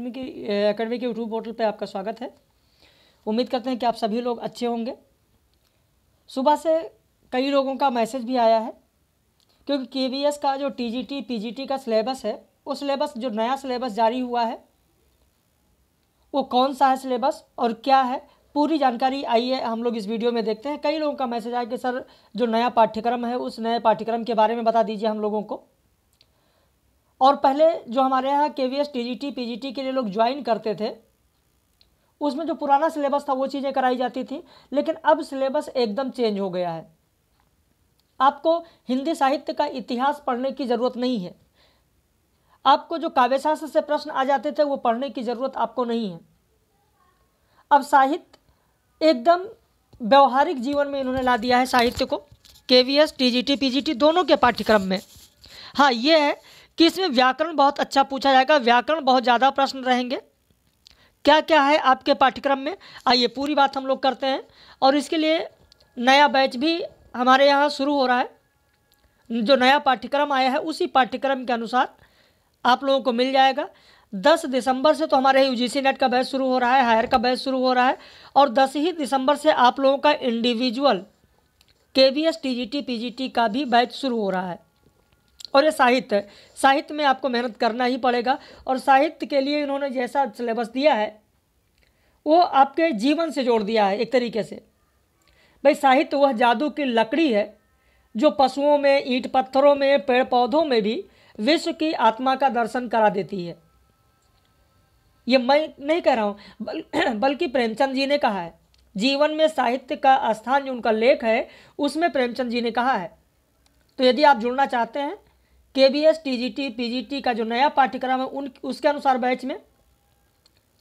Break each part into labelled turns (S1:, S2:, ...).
S1: Academy के YouTube portal पे आपका स्वागत है। उम्मीद करते हैं कि आप सभी लोग अच्छे होंगे। सुबह से कई लोगों का मैसेज भी आया है क्योंकि केवीएस का जो टीजीटी पीजीटी का सिलेबस है, वो सिलेबस जो नया सिलेबस जारी हुआ है वो कौन सा है सिलेबस और क्या है, पूरी जानकारी आइए हम लोग इस वीडियो में देखते हैं। कई लोगों का मैसेज आया कि सर जो नया पाठ्यक्रम है उस नए पाठ्यक्रम के बारे में बता दीजिए हम लोगों को। और पहले जो हमारे यहाँ केवीएस टीजीटी पीजीटी के लिए लोग ज्वाइन करते थे उसमें जो पुराना सिलेबस था वो चीज़ें कराई जाती थी, लेकिन अब सिलेबस एकदम चेंज हो गया है। आपको हिंदी साहित्य का इतिहास पढ़ने की ज़रूरत नहीं है, आपको जो काव्यशास्त्र से प्रश्न आ जाते थे वो पढ़ने की ज़रूरत आपको नहीं है। अब साहित्य एकदम व्यवहारिक जीवन में इन्होंने ला दिया है साहित्य को, केवीएस टीजीटी पीजीटी दोनों के पाठ्यक्रम में। हाँ, ये है कि इसमें व्याकरण बहुत अच्छा पूछा जाएगा, व्याकरण बहुत ज़्यादा प्रश्न रहेंगे। क्या क्या है आपके पाठ्यक्रम में, आइए पूरी बात हम लोग करते हैं। और इसके लिए नया बैच भी हमारे यहाँ शुरू हो रहा है। जो नया पाठ्यक्रम आया है उसी पाठ्यक्रम के अनुसार आप लोगों को मिल जाएगा। 10 दिसंबर से तो हमारे यूजीसी नेट का बैच शुरू हो रहा है, हायर का बैच शुरू हो रहा है, और 10 ही दिसंबर से आप लोगों का इंडिविजुअल केवीएस टीजीटी पीजीटी का भी बैच शुरू हो रहा है। और ये साहित्य में आपको मेहनत करना ही पड़ेगा। और साहित्य के लिए इन्होंने जैसा सिलेबस दिया है वो आपके जीवन से जोड़ दिया है एक तरीके से। भाई साहित्य वह जादू की लकड़ी है जो पशुओं में, ईंट पत्थरों में, पेड़ पौधों में भी विश्व की आत्मा का दर्शन करा देती है। ये मैं नहीं कह रहा हूँ, बल्कि प्रेमचंद जी ने कहा है। जीवन में साहित्य का स्थान जो उनका लेख है उसमें प्रेमचंद जी ने कहा है। तो यदि आप जुड़ना चाहते हैं केवीएस टीजीटी पीजीटी का जो नया पाठ्यक्रम है उसके अनुसार बैच में,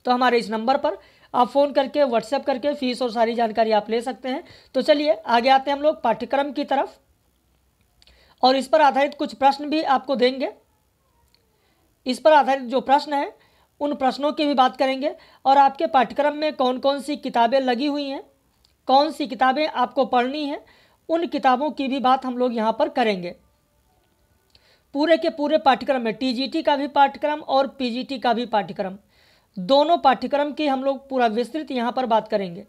S1: तो हमारे इस नंबर पर आप फ़ोन करके, व्हाट्सएप करके फीस और सारी जानकारी आप ले सकते हैं। तो चलिए आगे आते हैं हम लोग पाठ्यक्रम की तरफ, और इस पर आधारित कुछ प्रश्न भी आपको देंगे। इस पर आधारित जो प्रश्न हैं उन प्रश्नों की भी बात करेंगे, और आपके पाठ्यक्रम में कौन कौन सी किताबें लगी हुई हैं, कौन सी किताबें आपको पढ़नी हैं, उन किताबों की भी बात हम लोग यहाँ पर करेंगे। पूरे के पूरे पाठ्यक्रम में टीजीटी का भी पाठ्यक्रम और पीजीटी का भी पाठ्यक्रम, दोनों पाठ्यक्रम की हम लोग पूरा विस्तृत यहाँ पर बात करेंगे।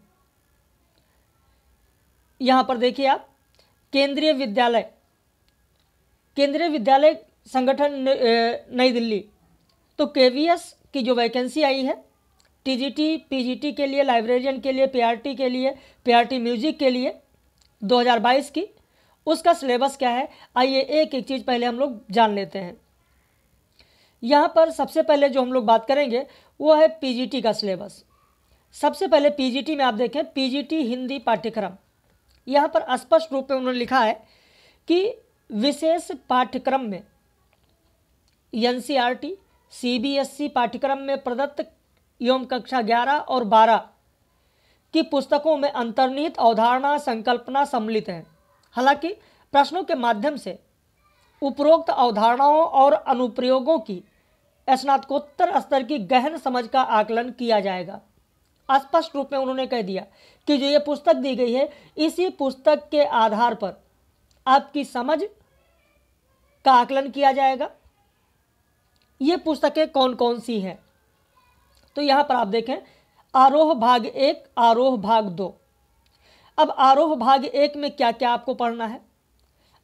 S1: यहाँ पर देखिए आप, केंद्रीय विद्यालय संगठन नई दिल्ली, तो केवीएस की जो वैकेंसी आई है टीजीटी पीजीटी के लिए, लाइब्रेरियन के लिए, पीआरटी के लिए, पीआरटी म्यूजिक के लिए 2022 की, उसका सिलेबस क्या है आइए एक एक चीज़ पहले हम लोग जान लेते हैं। यहाँ पर सबसे पहले जो हम लोग बात करेंगे वो है पीजीटी का सिलेबस। सबसे पहले पीजीटी में आप देखें, पीजीटी हिंदी पाठ्यक्रम, यहाँ पर स्पष्ट रूप में उन्होंने लिखा है कि विशेष पाठ्यक्रम में एनसीईआरटी सीबीएसई पाठ्यक्रम में प्रदत्त एवं कक्षा 11 और 12 की पुस्तकों में अंतर्निहित अवधारणा संकल्पना सम्मिलित है। हालांकि प्रश्नों के माध्यम से उपरोक्त अवधारणाओं और अनुप्रयोगों की स्नातकोत्तर स्तर की गहन समझ का आकलन किया जाएगा। स्पष्ट रूप में उन्होंने कह दिया कि जो ये पुस्तक दी गई है इसी पुस्तक के आधार पर आपकी समझ का आकलन किया जाएगा। ये पुस्तकें कौन कौन सी हैं, तो यहाँ पर आप देखें, आरोह भाग 1, आरोह भाग 2। अब आरोह भाग 1 में क्या क्या आपको पढ़ना है।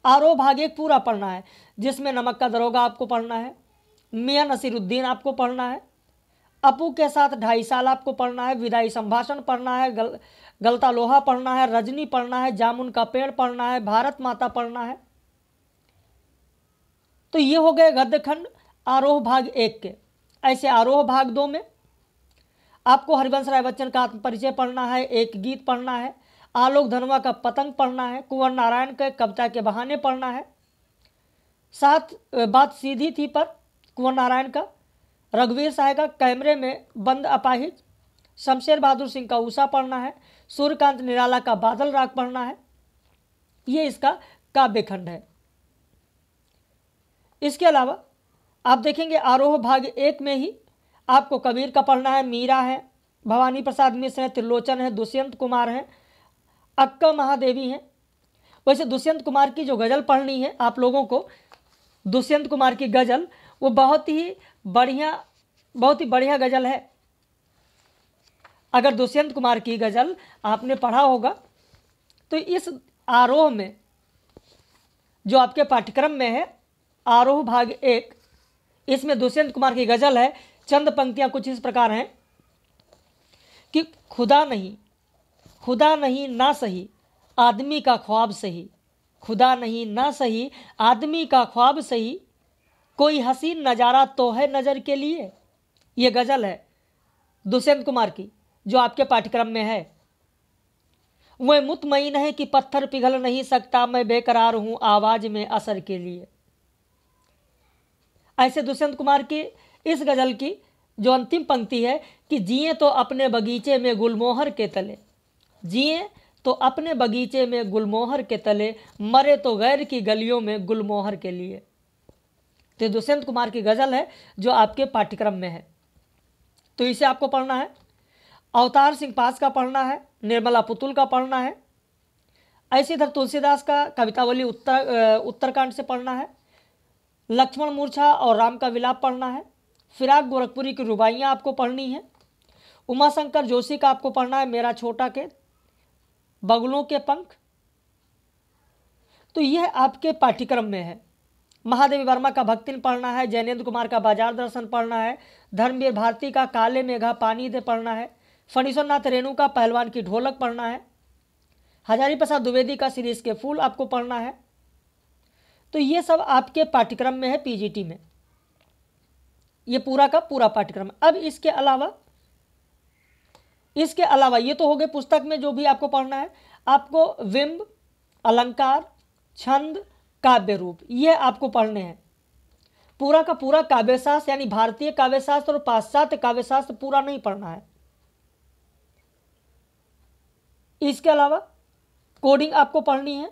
S1: आरोह भाग 1 पूरा पढ़ना है, जिसमें नमक का दरोगा आपको पढ़ना है, मियां नसीरुद्दीन आपको पढ़ना है, अपू के साथ 2.5 साल आपको पढ़ना है, विदाई संभाषण पढ़ना है, गलता लोहा पढ़ना है, रजनी पढ़ना है, जामुन का पेड़ पढ़ना है, भारत माता पढ़ना है। तो ये हो गए गद्य खंड आरोह भाग 1 के। ऐसे आरोह भाग 2 में आपको हरिवंश राय बच्चन का आत्मपरिचय पढ़ना है, एक गीत पढ़ना है, आलोक धनवा का पतंग पढ़ना है, कुंवर नारायण के कविता के बहाने पढ़ना है, साथ बात सीधी थी पर कुंवर नारायण का, रघुवीर साहब का कैमरे में बंद अपाहिज, शमशेर बहादुर सिंह का उषा पढ़ना है, सूर्यकांत निराला का बादल राग पढ़ना है। ये इसका काव्य खंड है। इसके अलावा आप देखेंगे आरोह भाग 1 में ही आपको कबीर का पढ़ना है, मीरा है, भवानी प्रसाद मिश्र है, त्रिलोचन है, दुष्यंत कुमार है, अक्का महादेवी हैं। वैसे दुष्यंत कुमार की जो गज़ल पढ़नी है आप लोगों को, दुष्यंत कुमार की गज़ल वो बहुत ही बढ़िया बहुत ही बढ़िया गज़ल है। अगर दुष्यंत कुमार की गज़ल आपने पढ़ा होगा तो इस आरोह में जो आपके पाठ्यक्रम में है, आरोह भाग 1, इसमें दुष्यंत कुमार की गज़ल है। चंद पंक्तियां कुछ इस प्रकार हैं कि खुदा नहीं ना सही आदमी का ख्वाब सही, खुदा नहीं ना सही आदमी का ख्वाब सही, कोई हसीन नज़ारा तो है नज़र के लिए। ये गज़ल है दुष्यंत कुमार की जो आपके पाठ्यक्रम में है। वह मुतमईन है कि पत्थर पिघल नहीं सकता, मैं बेकरार हूं आवाज में असर के लिए। ऐसे दुष्यंत कुमार की इस गज़ल की जो अंतिम पंक्ति है कि जिए तो अपने बगीचे में गुलमोहर के तले, जिए तो अपने बगीचे में गुलमोहर के तले, मरे तो गैर की गलियों में गुलमोहर के लिए। तो दुष्यंत कुमार की गज़ल है जो आपके पाठ्यक्रम में है, तो इसे आपको पढ़ना है। अवतार सिंह पास का पढ़ना है, निर्मला पुतुल का पढ़ना है। ऐसे इधर तुलसीदास का कवितावली उत्तरकांड से पढ़ना है। लक्ष्मण मूर्छा और राम का विलाप पढ़ना है। फिराक गोरखपुरी की रुबाइयाँ आपको पढ़नी है। उमाशंकर जोशी का आपको पढ़ना है मेरा छोटा के बगलों के पंख। तो यह आपके पाठ्यक्रम में है। महादेवी वर्मा का भक्तिन पढ़ना है। जैनेन्द्र कुमार का बाजार दर्शन पढ़ना है। धर्मवीर भारती का काले मेघा पानी दे पढ़ना है। फणीश्वर नाथ रेणु का पहलवान की ढोलक पढ़ना है। हजारी प्रसाद द्विवेदी का शिरीष के फूल आपको पढ़ना है। तो ये सब आपके पाठ्यक्रम में है, पीजीटी में, ये पूरा का पूरा पाठ्यक्रम। अब इसके अलावा ये तो हो गए पुस्तक में जो भी आपको पढ़ना है। आपको विम्ब, अलंकार, छंद, काव्य रूप, ये आपको पढ़ने हैं। पूरा का पूरा काव्यशास्त्र यानी भारतीय काव्यशास्त्र और पाश्चात्य काव्यशास्त्र पूरा नहीं पढ़ना है। इसके अलावा कोडिंग आपको पढ़नी है।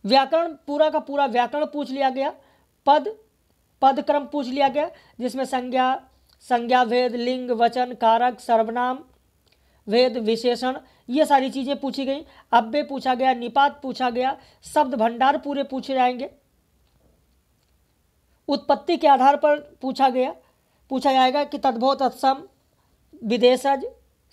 S1: व्याकरण, पूरा का पूरा व्याकरण पूछ लिया गया। पद क्रम पूछ लिया गया, जिसमें संज्ञा भेद, लिंग, वचन, कारक, सर्वनाम, भेद, विशेषण, ये सारी चीज़ें पूछी गई। अव्यय पूछा गया, निपात पूछा गया, शब्द भंडार पूरे पूछे जाएंगे। उत्पत्ति के आधार पर पूछा जाएगा कि तद्भव, तत्सम, विदेशज,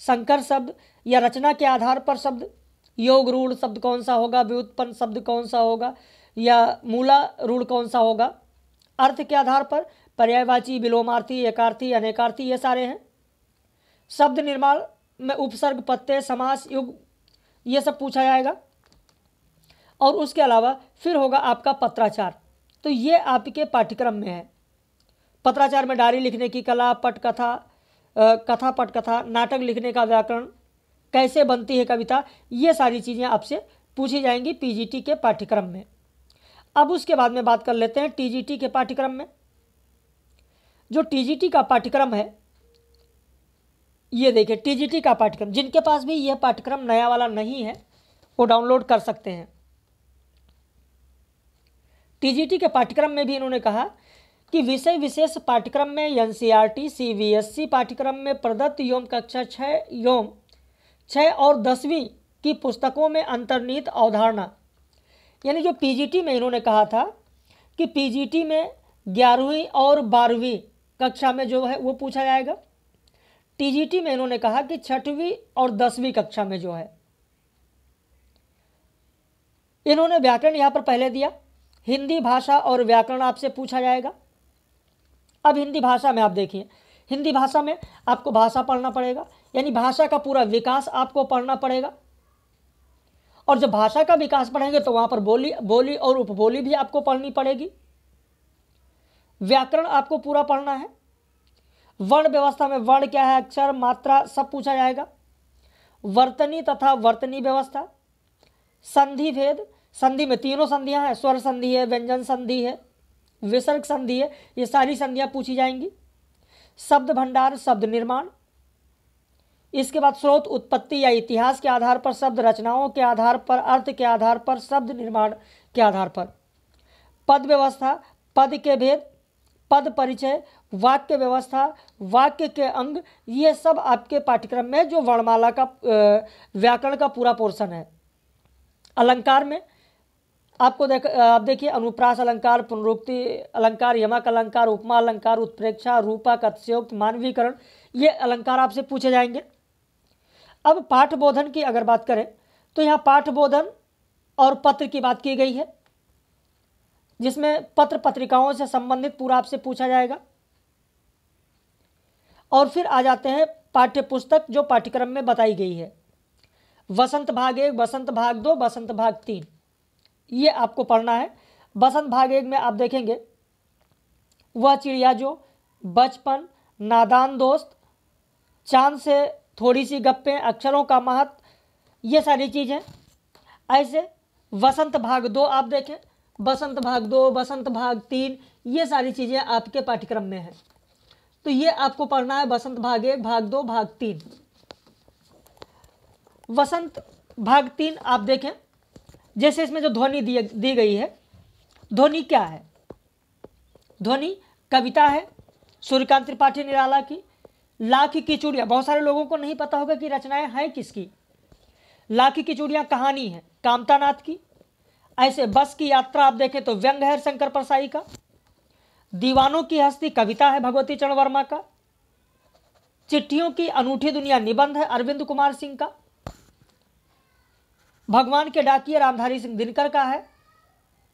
S1: संकर शब्द या रचना के आधार पर शब्द, योग रूढ़ शब्द कौन सा होगा, व्युत्पन्न शब्द कौन सा होगा या मूला रूढ़ कौन सा होगा। अर्थ के आधार पर पर्यायवाची, विलोमार्थी, एकार्थी, अनेकार्थी, ये सारे हैं। शब्द निर्माण में उपसर्ग, प्रत्यय, समास, युग, ये सब पूछा जाएगा। और उसके अलावा फिर होगा आपका पत्राचार। तो ये आपके पाठ्यक्रम में है। पत्राचार में डायरी लिखने की कला, पटकथा, कथा पटकथा, नाटक लिखने का व्याकरण, कैसे बनती है कविता, ये सारी चीज़ें आपसे पूछी जाएंगी पीजीटी के पाठ्यक्रम में। अब उसके बाद में बात कर लेते हैं टीजीटी के पाठ्यक्रम में। जो टीजीटी का पाठ्यक्रम है, ये देखिए टीजीटी का पाठ्यक्रम, जिनके पास भी यह पाठ्यक्रम नया वाला नहीं है वो डाउनलोड कर सकते हैं। टीजीटी के पाठ्यक्रम में भी इन्होंने कहा कि विषय विशेष पाठ्यक्रम में एनसीईआरटी, सीबीएसई पाठ्यक्रम में प्रदत्त एवं कक्षा 6 और 10वीं की पुस्तकों में अंतर्निहित अवधारणा, यानी जो पीजीटी में इन्होंने कहा था कि पीजीटी में 11वीं और 12वीं कक्षा में जो है वो पूछा जाएगा। टीजीटी में इन्होंने कहा कि 6वीं और 10वीं कक्षा में जो है, इन्होंने व्याकरण यहाँ पर पहले दिया। हिंदी भाषा और व्याकरण आपसे पूछा जाएगा। अब हिंदी भाषा में आप देखिए, हिंदी भाषा में आपको भाषा पढ़ना पड़ेगा, यानी भाषा का पूरा विकास आपको पढ़ना पड़ेगा। और जब भाषा का विकास पढ़ेंगे तो वहाँ पर बोली और उपबोली भी आपको पढ़नी पड़ेगी। व्याकरण आपको पूरा पढ़ना है। वर्ण व्यवस्था में वर्ण क्या है, अक्षर, मात्रा, सब पूछा जाएगा। वर्तनी तथा वर्तनी व्यवस्था, संधि भेद, संधि में तीनों संधियां हैं, स्वर संधि है, व्यंजन संधि है, विसर्ग संधि है, ये सारी संधियां पूछी जाएंगी। शब्द भंडार, शब्द निर्माण, इसके बाद स्रोत, उत्पत्ति या इतिहास के आधार पर शब्द, रचनाओं के आधार पर, अर्थ के आधार पर, शब्द निर्माण के आधार पर, पद व्यवस्था, पद के भेद, पद परिचय, वाक्य व्यवस्था, वाक्य के अंग, ये सब आपके पाठ्यक्रम में जो वर्णमाला का व्याकरण का पूरा पोर्शन है। अलंकार में आप देखिए अनुप्रास अलंकार, पुनरुक्ति अलंकार, यमक अलंकार, उपमा अलंकार, उत्प्रेक्षा, रूपक, अतिशयोक्त, मानवीकरण, ये अलंकार आपसे पूछे जाएंगे। अब पाठबोधन की अगर बात करें तो यहाँ पाठबोधन और पत्र की बात की गई है, जिसमें पत्र पत्रिकाओं से संबंधित पूरा आपसे पूछा जाएगा। और फिर आ जाते हैं पाठ्य पुस्तक जो पाठ्यक्रम में बताई गई है। वसंत भाग 1, वसंत भाग 2, वसंत भाग 3, ये आपको पढ़ना है। वसंत भाग 1 में आप देखेंगे वह चिड़िया जो, बचपन, नादान दोस्त, चांद से थोड़ी सी गप्पें, अक्षरों का महत्व, ये सारी चीज़ें। ऐसे वसंत भाग 2 आप देखें, वसंत भाग 2, वसंत भाग 3, ये सारी चीज़ें आपके पाठ्यक्रम में हैं। तो ये आपको पढ़ना है वसंत भाग 1, भाग 2, भाग 3। वसंत भाग 3 आप देखें, जैसे इसमें जो ध्वनि दी गई है, ध्वनि क्या है? ध्वनि कविता है सूर्यकांत त्रिपाठी निराला की। लाख की चूड़ियाँ, बहुत सारे लोगों को नहीं पता होगा कि रचनाएं हैं किसकी। लाख की चूड़ियाँ कहानी है कामतानाथ की। ऐसे बस की यात्रा आप देखें तो व्यंग है शंकर परसाई का। दीवानों की हस्ती कविता है भगवती चरण वर्मा का। चिट्ठियों की अनूठी दुनिया निबंध है अरविंद कुमार सिंह का। भगवान के डाकिए रामधारी सिंह दिनकर का है।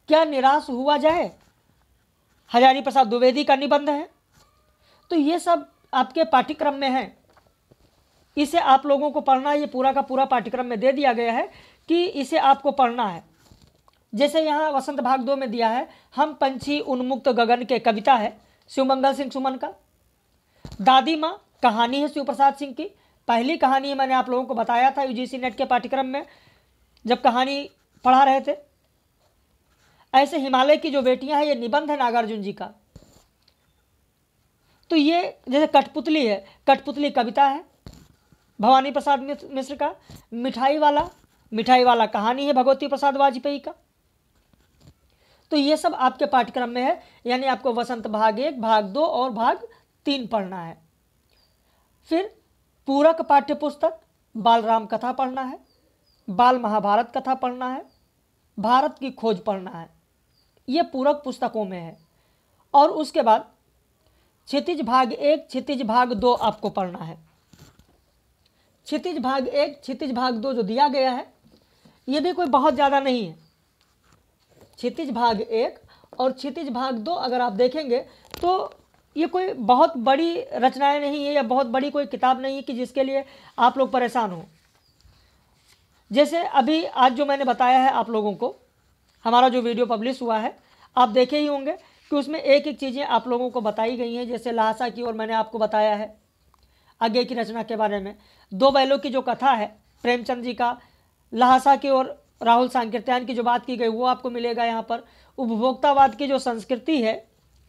S1: क्या निराश हुआ जाए हजारी प्रसाद द्विवेदी का निबंध है। तो ये सब आपके पाठ्यक्रम में है, इसे आप लोगों को पढ़ना है। ये पूरा का पूरा पाठ्यक्रम में दे दिया गया है कि इसे आपको पढ़ना है। जैसे यहाँ वसंत भाग 2 में दिया है, हम पंछी उन्मुक्त गगन के, कविता है शिवमंगल सिंह सुमन का। दादी माँ कहानी है शिव प्रसाद सिंह की। पहली कहानी है, मैंने आप लोगों को बताया था यूजीसी नेट के पाठ्यक्रम में जब कहानी पढ़ा रहे थे। ऐसे हिमालय की जो बेटियां हैं, ये निबंध है नागार्जुन जी का। तो ये जैसे कठपुतली है, कठपुतली कविता है भवानी प्रसाद मिश्र का। मिठाई वाला कहानी है भगवती प्रसाद वाजपेयी का। तो ये सब आपके पाठ्यक्रम में है, यानी आपको वसंत भाग 1, भाग 2 और भाग 3 पढ़ना है। फिर पूरक पाठ्य पुस्तक बाल राम कथा पढ़ना है, बाल महाभारत कथा पढ़ना है, भारत की खोज पढ़ना है। ये पूरक पुस्तकों में है। और उसके बाद क्षितिज भाग 1, क्षितिज भाग 2 आपको पढ़ना है। क्षितिज भाग 1, क्षितिज भाग 2 जो दिया गया है, ये भी कोई बहुत ज़्यादा नहीं है। क्षितिज भाग 1 और क्षितिज भाग 2 अगर आप देखेंगे तो ये कोई बहुत बड़ी रचनाएं नहीं है, या बहुत बड़ी कोई किताब नहीं है कि जिसके लिए आप लोग परेशान हो। जैसे अभी आज जो मैंने बताया है आप लोगों को, हमारा जो वीडियो पब्लिश हुआ है, आप देखे ही होंगे कि उसमें एक एक चीज़ें आप लोगों को बताई गई हैं। जैसे लहासा की ओर मैंने आपको बताया है आगे की रचना के बारे में। दो बैलों की जो कथा है प्रेमचंद जी का, लहासा की ओर राहुल सांकृत्यायन की जो बात की गई वो आपको मिलेगा यहाँ पर। उपभोक्तावाद की जो संस्कृति है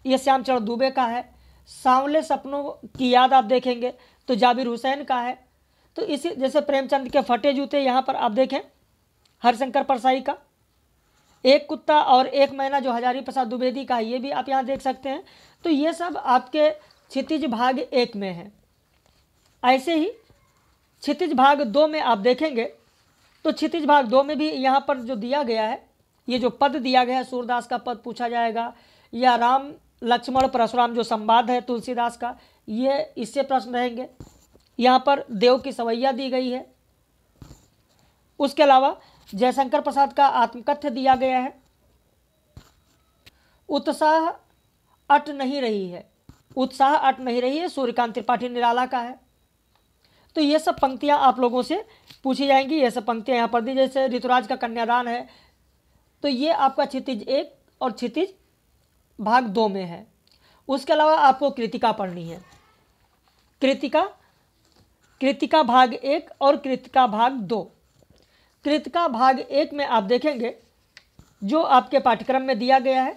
S1: ये श्यामचरण दुबे का है। सांवले सपनों की याद आप देखेंगे तो जाबिर हुसैन का है। तो इसी जैसे प्रेमचंद के फटे जूते यहाँ पर आप देखें हरिशंकर परसाई का। एक कुत्ता और एक मैना जो हजारी प्रसाद द्विवेदी का है, ये भी आप यहाँ देख सकते हैं। तो ये सब आपके क्षितिज भाग 1 में है। ऐसे ही क्षितिज भाग 2 में आप देखेंगे तो क्षितिज भाग 2 में भी यहाँ पर जो दिया गया है, ये जो पद दिया गया है, सूरदास का पद पूछा जाएगा, या राम लक्ष्मण परशुराम जो संवाद है तुलसीदास का, ये इससे प्रश्न रहेंगे। यहाँ पर देव की सवैया दी गई है। उसके अलावा जयशंकर प्रसाद का आत्मकथ्य दिया गया है। उत्साह अट नहीं रही है, उत्साह अट नहीं रही है सूर्यकांत त्रिपाठी निराला का है। तो ये सब पंक्तियाँ आप लोगों से पूछी जाएंगी। ये सब पंक्तियाँ यहाँ पर दी, जैसे ऋतुराज का कन्यादान है, तो ये आपका क्षितिज 1 और क्षितिज भाग 2 में है। उसके अलावा आपको कृतिका पढ़नी है। कृतिका भाग 1 और कृतिका भाग 2। कृतिका भाग 1 में आप देखेंगे जो आपके पाठ्यक्रम में दिया गया है,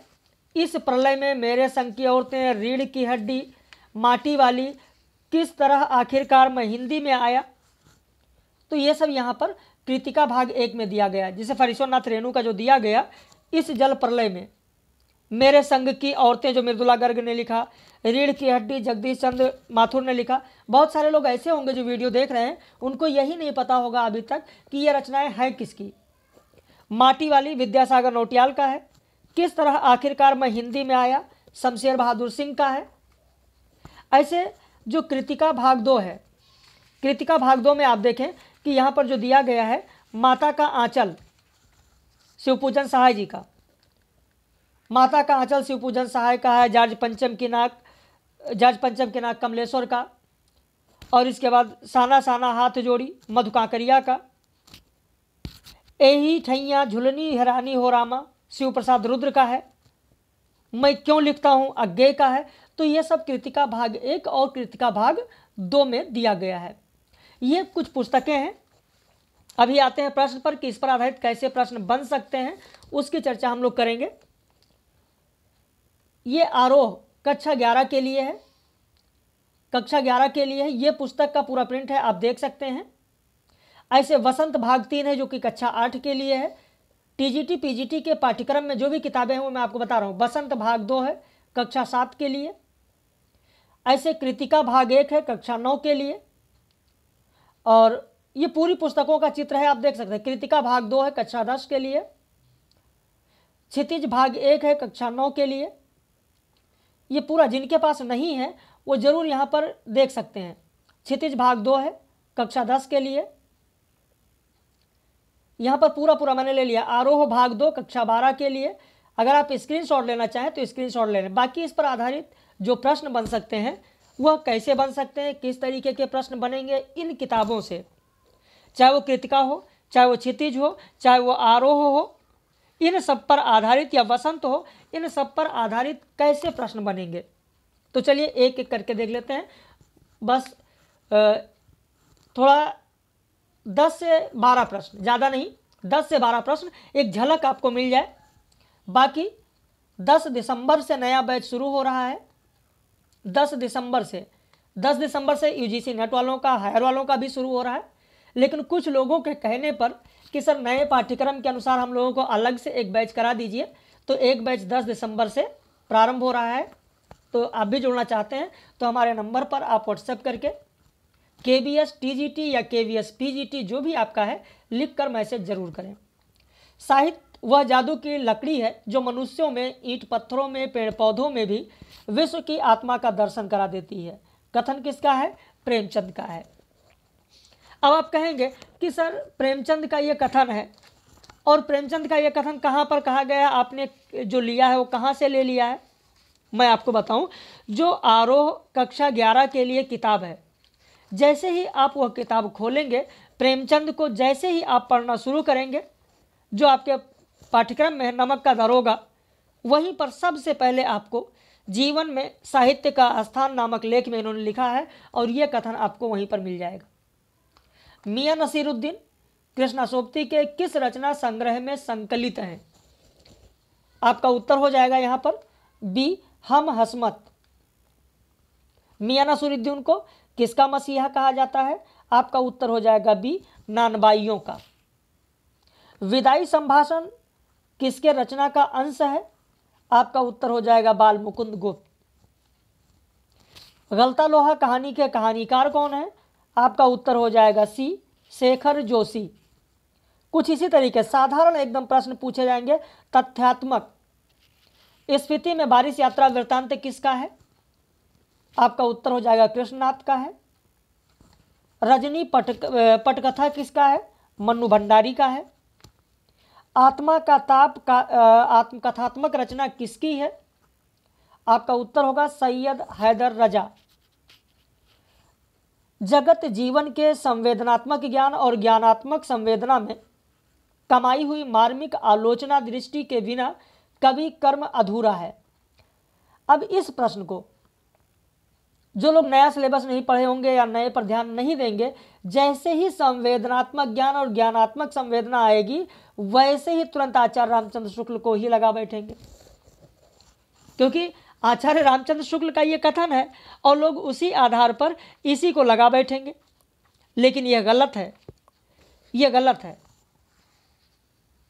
S1: इस प्रलय में मेरे संग की औरतें, रीढ़ की हड्डी, माटी वाली, किस तरह आखिरकार मैं हिंदी में आया। तो ये सब यहाँ पर कृतिका भाग 1 में दिया गया। जिसे फरीश्वरनाथ रेणु का जो दिया गया, इस जल प्रलय में मेरे संग की औरतें जो मृदुला गर्ग ने लिखा, रीढ़ की हड्डी जगदीश चंद्र माथुर ने लिखा। बहुत सारे लोग ऐसे होंगे जो वीडियो देख रहे हैं, उनको यही नहीं पता होगा अभी तक कि ये रचनाएं हैं किसकी। माटी वाली विद्यासागर नौटियाल का है। किस तरह आखिरकार मैं हिंदी में आया, शमशेर बहादुर सिंह का है। ऐसे जो कृतिका भाग 2 है, कृतिका भाग 2 में आप देखें कि यहाँ पर जो दिया गया है, माता का आंचल शिवपूजन सहाय जी का, माता का आंचल शिवपूजन सहाय का है। जॉर्ज पंचम की नाक कमलेश्वर का, और इसके बाद साना साना हाथ जोड़ी मधु कांकरिया का। एही ठैया झुलनी हैरानी हो रामा शिव प्रसाद रुद्र का है। मैं क्यों लिखता हूँ अज्ञे का है। तो ये सब कृतिका भाग 1 और कृतिका भाग 2 में दिया गया है। ये कुछ पुस्तकें हैं। अभी आते हैं प्रश्न पर कि इस पर आधारित कैसे प्रश्न बन सकते हैं, उसकी चर्चा हम लोग करेंगे। ये आरोह कक्षा 11 के लिए है, कक्षा 11 के लिए है। ये पुस्तक का पूरा प्रिंट है, आप देख सकते हैं। ऐसे वसंत भाग 3 है जो कि कक्षा 8 के लिए है। टीजीटी पीजीटी के पाठ्यक्रम में जो भी किताबें हैं वो मैं आपको बता रहा हूँ। बसंत भाग 2 है कक्षा 7 के लिए। ऐसे कृतिका भाग 1 है कक्षा 9 के लिए। और ये पूरी पुस्तकों का चित्र है, आप देख सकते हैं। कृतिका भाग 2 है कक्षा 10 के लिए। क्षितिज भाग 1 है कक्षा 9 के लिए। ये पूरा जिनके पास नहीं है वो जरूर यहाँ पर देख सकते हैं। क्षितिज भाग 2 है कक्षा 10 के लिए। यहाँ पर पूरा मैंने ले लिया। आरोह भाग 2 कक्षा 12 के लिए। अगर आप स्क्रीनशॉट लेना चाहें तो स्क्रीनशॉट ले लें। बाकी इस पर आधारित जो प्रश्न बन सकते हैं वह कैसे बन सकते हैं, किस तरीके के प्रश्न बनेंगे इन किताबों से, चाहे वो कृतिका हो, चाहे वो क्षितिज हो, चाहे वो आरोह हो, इन सब पर आधारित, या वसंत हो, इन सब पर आधारित कैसे प्रश्न बनेंगे। तो चलिए एक एक करके देख लेते हैं। बस थोड़ा 10 से 12 प्रश्न, ज़्यादा नहीं, 10 से 12 प्रश्न एक झलक आपको मिल जाए। बाकी 10 दिसंबर से नया बैच शुरू हो रहा है। 10 दिसंबर से यूजीसी नेट वालों का, हायर वालों का भी शुरू हो रहा है। लेकिन कुछ लोगों के कहने पर कि सर नए पाठ्यक्रम के अनुसार हम लोगों को अलग से एक बैच करा दीजिए, तो एक बैच 10 दिसंबर से प्रारंभ हो रहा है। तो आप भी जुड़ना चाहते हैं तो हमारे नंबर पर आप व्हाट्सएप करके KBS TGT या KBS PGT जो भी आपका है लिख कर मैसेज जरूर करें। साहित्य वह जादू की लकड़ी है जो मनुष्यों में, ईंट पत्थरों में, पेड़ पौधों में भी विश्व की आत्मा का दर्शन करा देती है। कथन किसका है? प्रेमचंद का है। अब आप कहेंगे कि सर प्रेमचंद का ये कथन है, और प्रेमचंद का ये कथन कहाँ पर कहा गया, आपने जो लिया है वो कहाँ से ले लिया है? मैं आपको बताऊं, जो आरोह कक्षा 11 के लिए किताब है, जैसे ही आप वह किताब खोलेंगे, प्रेमचंद को जैसे ही आप पढ़ना शुरू करेंगे, जो आपके पाठ्यक्रम में है नमक का दरोगा, वहीं पर सबसे पहले आपको जीवन में साहित्य का स्थान नामक लेख में इन्होंने लिखा है, और यह कथन आपको वहीं पर मिल जाएगा। मियां नसीरुद्दीन कृष्णाशोक्ति के किस रचना संग्रह में संकलित हैं? आपका उत्तर हो जाएगा यहाँ पर बी, हम हसमत। मियां नसीरुद्दीन को किसका मसीहा कहा जाता है? आपका उत्तर हो जाएगा बी, नानबाइयों का। विदाई संभाषण किसके रचना का अंश है? आपका उत्तर हो जाएगा बाल मुकुंद गुप्त। गलता लोहा कहानी के कहानीकार कौन है? आपका उत्तर हो जाएगा सी, शेखर जोशी। कुछ इसी तरीके साधारण एकदम प्रश्न पूछे जाएंगे। तथ्यात्मक स्फीति में बारिश यात्रा वृत्तांत किसका है? आपका उत्तर हो जाएगा कृष्णनाथ का है। रजनी पटकथा किसका है? मन्नू भंडारी का है। आत्मा का ताप का आत्मकथात्मक रचना किसकी है? आपका उत्तर होगा सैयद हैदर रजा। जगत जीवन के संवेदनात्मक ज्ञान और ज्ञानात्मक संवेदना में कमाई हुई मार्मिक आलोचना दृष्टि के बिना कभी कर्म अधूरा है। अब इस प्रश्न को जो लोग नया सिलेबस नहीं पढ़े होंगे या नए पर ध्यान नहीं देंगे, जैसे ही संवेदनात्मक ज्ञान और ज्ञानात्मक संवेदना आएगी, वैसे ही तुरंत आचार्य रामचंद्र शुक्ल को ही लगा बैठेंगे, क्योंकि आचार्य रामचंद्र शुक्ल का ये कथन है और लोग उसी आधार पर इसी को लगा बैठेंगे। लेकिन यह गलत है, यह गलत है।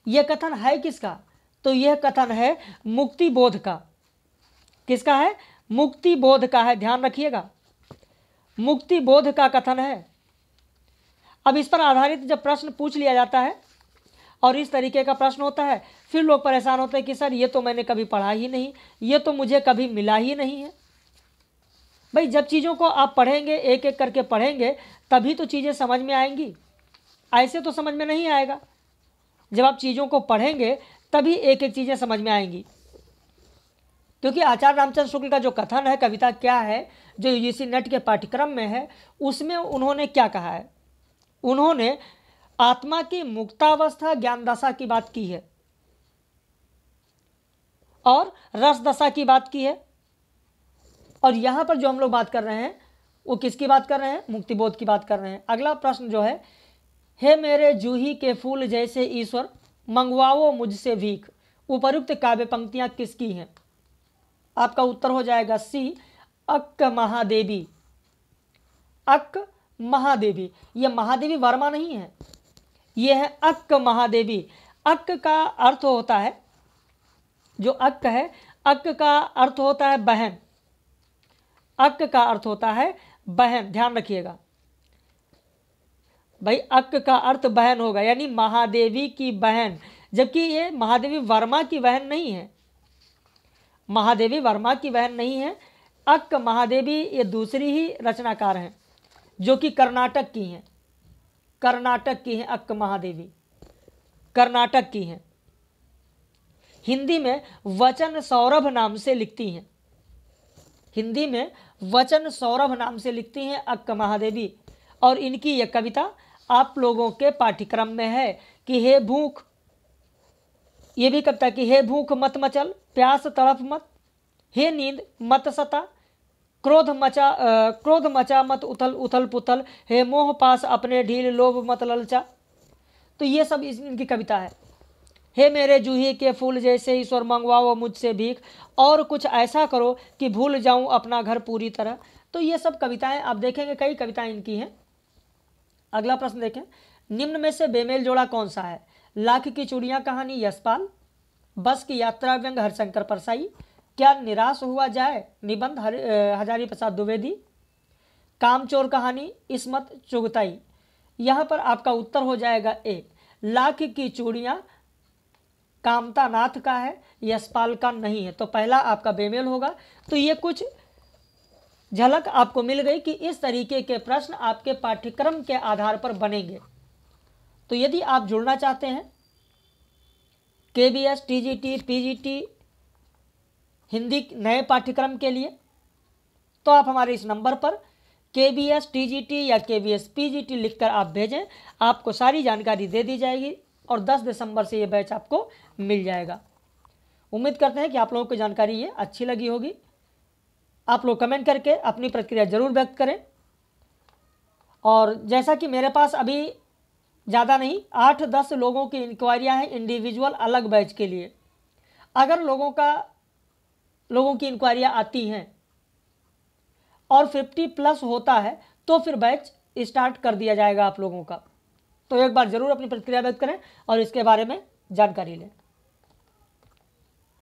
S1: यह कथन है किसका? तो यह कथन है मुक्ति बोध का। किसका है? मुक्ति बोध का है। ध्यान रखिएगा, मुक्ति बोध का कथन है। अब इस पर आधारित जब प्रश्न पूछ लिया जाता है और इस तरीके का प्रश्न होता है, फिर लोग परेशान होते हैं कि सर ये तो मैंने कभी पढ़ा ही नहीं, ये तो मुझे कभी मिला ही नहीं है। भाई जब चीज़ों को आप पढ़ेंगे, एक एक करके पढ़ेंगे, तभी तो चीज़ें समझ में आएंगी, ऐसे तो समझ में नहीं आएगा। जब आप चीज़ों को पढ़ेंगे तभी एक एक चीज़ें समझ में आएंगी। क्योंकि आचार्य रामचंद्र शुक्ल का जो कथन है, कविता क्या है जो यूजीसी नेट के पाठ्यक्रम में है, उसमें उन्होंने क्या कहा है, उन्होंने आत्मा की मुक्तावस्था ज्ञान दशा की बात की है और रस दशा की बात की है। और यहां पर जो हम लोग बात कर रहे हैं वो किसकी बात कर रहे हैं, मुक्तिबोध की बात कर रहे हैं। अगला प्रश्न जो है, हे मेरे जूही के फूल जैसे ईश्वर मंगवाओ मुझसे भीख, उपरुक्त काव्य पंक्तियां किसकी हैं? आपका उत्तर हो जाएगा सी, अक्क महादेवी। अक्क महादेवी, यह महादेवी वर्मा नहीं है, यह है अक्क महादेवी। अक्क का अर्थ होता है, जो अक्क है, अक्क का अर्थ होता है बहन। अक्क का अर्थ होता है बहन, ध्यान रखिएगा भाई, अक्क का अर्थ बहन होगा, यानी महादेवी की बहन, जबकि ये महादेवी वर्मा की बहन नहीं है, महादेवी वर्मा की बहन नहीं है। अक्क महादेवी ये दूसरी ही रचनाकार हैं जो कि कर्नाटक की हैं, कर्नाटक की हैं अक्क महादेवी, कर्नाटक की हैं। हिंदी में वचन सौरभ नाम से लिखती हैं, हिंदी में वचन सौरभ नाम से लिखती हैं अक्क महादेवी। और इनकी यह कविता आप लोगों के पाठ्यक्रम में है कि हे भूख, ये भी कविता कि हे भूख मत मचल, प्यास तड़प मत, हे नींद मत सता, क्रोध मचा मत उथल उथल पुथल, हे मोह पास अपने ढील, लोभ मत ललचा। तो ये सब इनकी कविता है। हे मेरे जूही के फूल जैसे ईश्वर मंगवाओ मुझसे भीख, और कुछ ऐसा करो कि भूल जाऊं अपना घर पूरी तरह। तो ये सब कविताएं आप देखेंगे, कई कविताएं इनकी हैं। अगला प्रश्न देखें, निम्न में से बेमेल जोड़ा कौन सा है? लाख की चूड़ियां कहानी यशपाल, बस की यात्रा व्यंग हरिशंकर परसाई, क्या निराश हुआ जाए निबंध हजारी प्रसाद द्विवेदी, कामचोर कहानी इस्मत चुगताई। यहाँ पर आपका उत्तर हो जाएगा ए, लाख की चूड़ियाँ कामता नाथ का है, यशपाल का नहीं है। तो पहला आपका बेमेल होगा। तो ये कुछ झलक आपको मिल गई कि इस तरीके के प्रश्न आपके पाठ्यक्रम के आधार पर बनेंगे। तो यदि आप जुड़ना चाहते हैं केबीएस, टीजीटी, पीजीटी हिंदी नए पाठ्यक्रम के लिए, तो आप हमारे इस नंबर पर केबीएस टीजीटी या केबीएस पीजीटी लिखकर आप भेजें, आपको सारी जानकारी दे दी जाएगी और 10 दिसंबर से ये बैच आपको मिल जाएगा। उम्मीद करते हैं कि आप लोगों को जानकारी ये अच्छी लगी होगी। आप लोग कमेंट करके अपनी प्रतिक्रिया जरूर व्यक्त करें। और जैसा कि मेरे पास अभी ज़्यादा नहीं, 8-10 लोगों की इंक्वायरियाँ हैं इंडिविजुअल अलग बैच के लिए। अगर लोगों की इंक्वायरियाँ आती हैं और 50+ होता है तो फिर बैच स्टार्ट कर दिया जाएगा आप लोगों का। तो एक बार ज़रूर अपनी प्रतिक्रिया व्यक्त करें और इसके बारे में जानकारी लें।